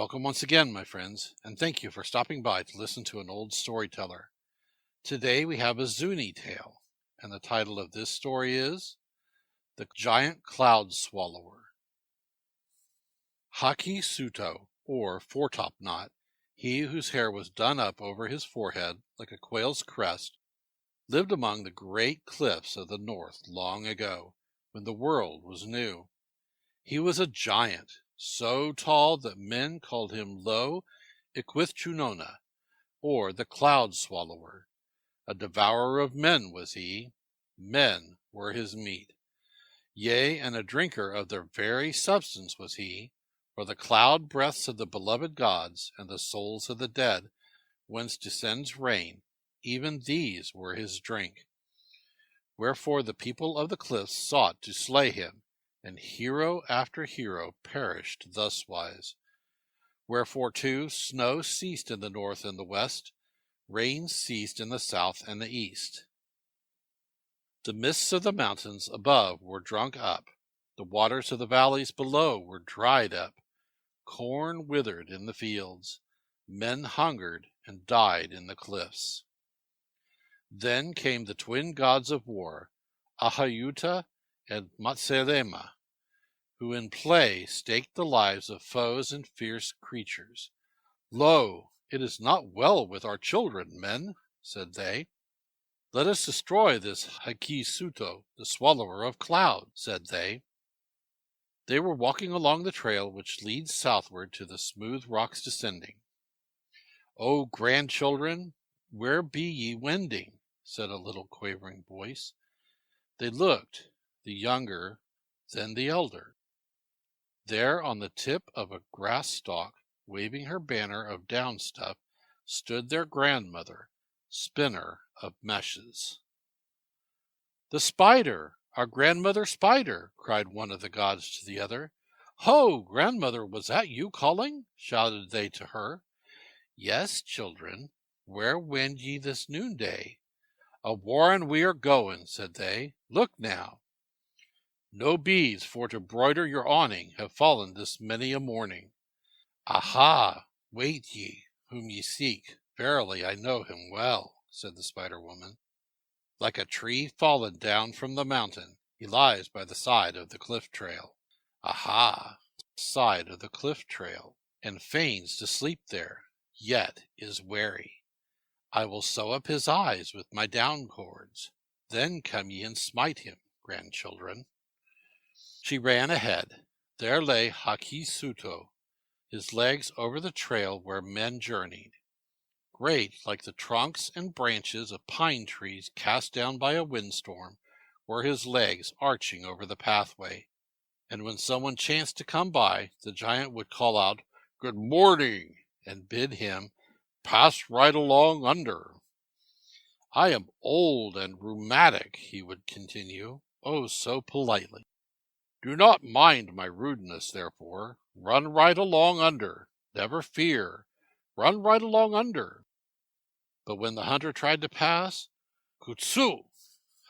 Welcome once again, my friends, and thank you for stopping by to listen to an old storyteller. Today we have a Zuni tale, and the title of this story is The Giant Cloud Swallower. Haki Suto, or Foretop Knot, he whose hair was done up over his forehead like a quail's crest, lived among the great cliffs of the north long ago, when the world was new. He was a giant, so tall that men called him Lo Ikwithchunona, or the Cloud Swallower. A devourer of men was he. Men were his meat. Yea, and a drinker of their very substance was he, for the cloud breaths of the beloved gods and the souls of the dead, whence descends rain, even these were his drink. Wherefore the people of the cliffs sought to slay him, and hero after hero perished thuswise. Wherefore, too, snow ceased in the north and the west, rain ceased in the south and the east. The mists of the mountains above were drunk up, the waters of the valleys below were dried up, corn withered in the fields, men hungered and died in the cliffs. Then came the twin gods of war, Ahayuta and Matselema, who in play staked the lives of foes and fierce creatures. Lo, it is not well with our children, men, said they. Let us destroy this Haki Suto, the swallower of clouds, said they. They were walking along the trail which leads southward to the smooth rocks descending. O grandchildren, where be ye wending? Said a little quavering voice. They looked, the younger, then the elder. There on the tip of a grass stalk, waving her banner of down stuff, stood their grandmother, spinner of meshes. The spider, our grandmother Spider, cried one of the gods to the other. Ho, grandmother, was that you calling? Shouted they to her. Yes, children, where wend ye this noonday? A warren we are going, said they. Look now. No beads for to broider your awning have fallen this many a morning. Aha! Wait ye, whom ye seek. Verily I know him well, said the Spider-Woman. Like a tree fallen down from the mountain, he lies by the side of the cliff trail. Aha! Side of the cliff trail, and feigns to sleep there, yet is wary. I will sew up his eyes with my down cords. Then come ye and smite him, grandchildren. She ran ahead. There lay Haki Suto, his legs over the trail where men journeyed. Great like the trunks and branches of pine trees cast down by a windstorm were his legs arching over the pathway. And when someone chanced to come by, the giant would call out, Good morning, and bid him pass right along under. I am old and rheumatic, he would continue, oh so politely. Do not mind my rudeness, therefore. Run right along under. Never fear. Run right along under. But when the hunter tried to pass, Kutsu!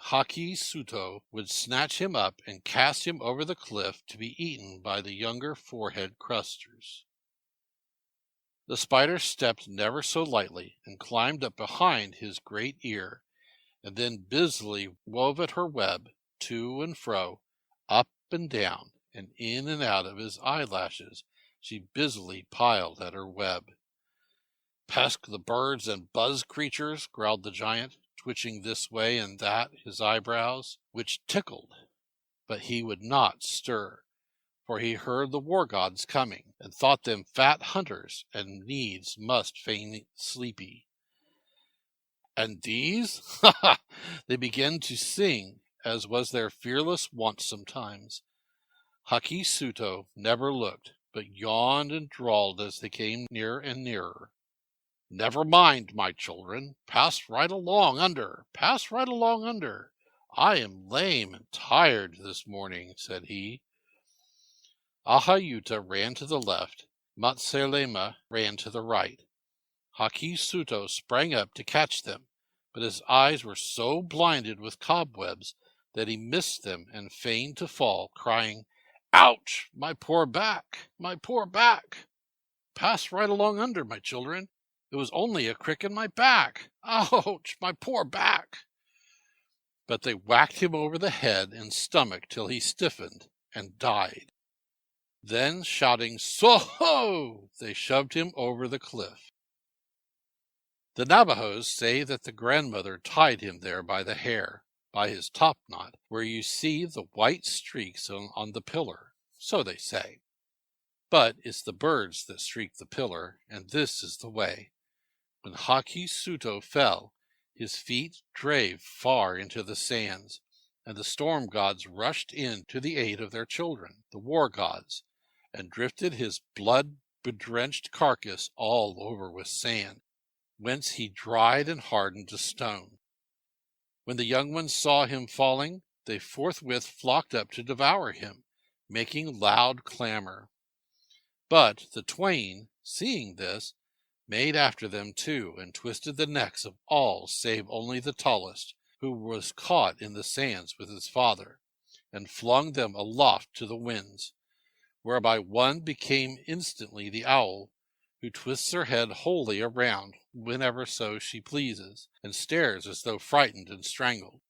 Haki Suto would snatch him up and cast him over the cliff to be eaten by the younger forehead crusters. The spider stepped never so lightly and climbed up behind his great ear, and then busily wove at her web, to and fro, up and down, and in and out of his eyelashes she busily piled at her web. Pest the birds and buzz creatures, growled the giant, twitching this way and that his eyebrows, which tickled. But he would not stir, for he heard the war gods coming, and thought them fat hunters, and needs must feign sleepy. And these? Ha ha! They began to sing, as was their fearless wont sometimes. Haki Suto never looked, but yawned and drawled as they came nearer and nearer. Never mind, my children. Pass right along under. Pass right along under. I am lame and tired this morning, said he. Ahayuta ran to the left. Matselema ran to the right. Haki Suto sprang up to catch them, but his eyes were so blinded with cobwebs that he missed them and feigned to fall, crying, Ouch! My poor back! My poor back! Pass right along under, my children. It was only a crick in my back. Ouch, my poor back. But they whacked him over the head and stomach till he stiffened and died. Then, shouting, "So-ho!" they shoved him over the cliff. The Navajos say that the grandmother tied him there by the hair, by his top knot, where you see the white streaks on the pillar. So they say. But it's the birds that streak the pillar, and this is the way. When Haki-Suto fell, his feet drave far into the sands, and the storm gods rushed in to the aid of their children, the war gods, and drifted his blood-bedrenched carcass all over with sand, whence he dried and hardened to stone. When the young ones saw him falling, they forthwith flocked up to devour him, making loud clamor. But the twain, seeing this, made after them too, and twisted the necks of all save only the tallest, who was caught in the sands with his father, and flung them aloft to the winds, whereby one became instantly the owl, who twists her head wholly around whenever so she pleases, and stares as though frightened and strangled.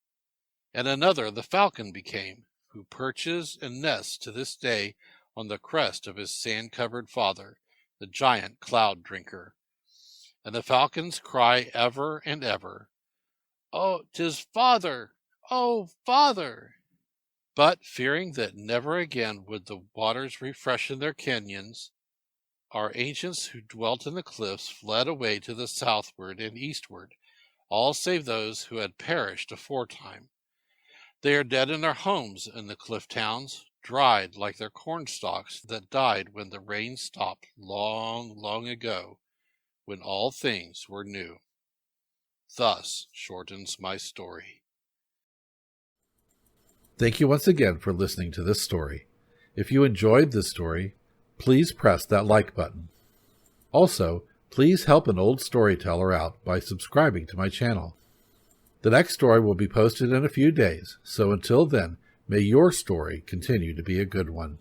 And another the falcon became, who perches and nests to this day on the crest of his sand-covered father, the giant cloud-drinker. And the falcons cry ever and ever, "Oh, 'tis father! Oh, father!" But, fearing that never again would the waters refreshen their canyons, our ancients who dwelt in the cliffs fled away to the southward and eastward, all save those who had perished aforetime. They are dead in their homes in the cliff towns, dried like their cornstalks that died when the rain stopped long, long ago, when all things were new. Thus shortens my story. Thank you once again for listening to this story. If you enjoyed this story, please press that like button. Also, please help an old storyteller out by subscribing to my channel. The next story will be posted in a few days, so until then, may your story continue to be a good one.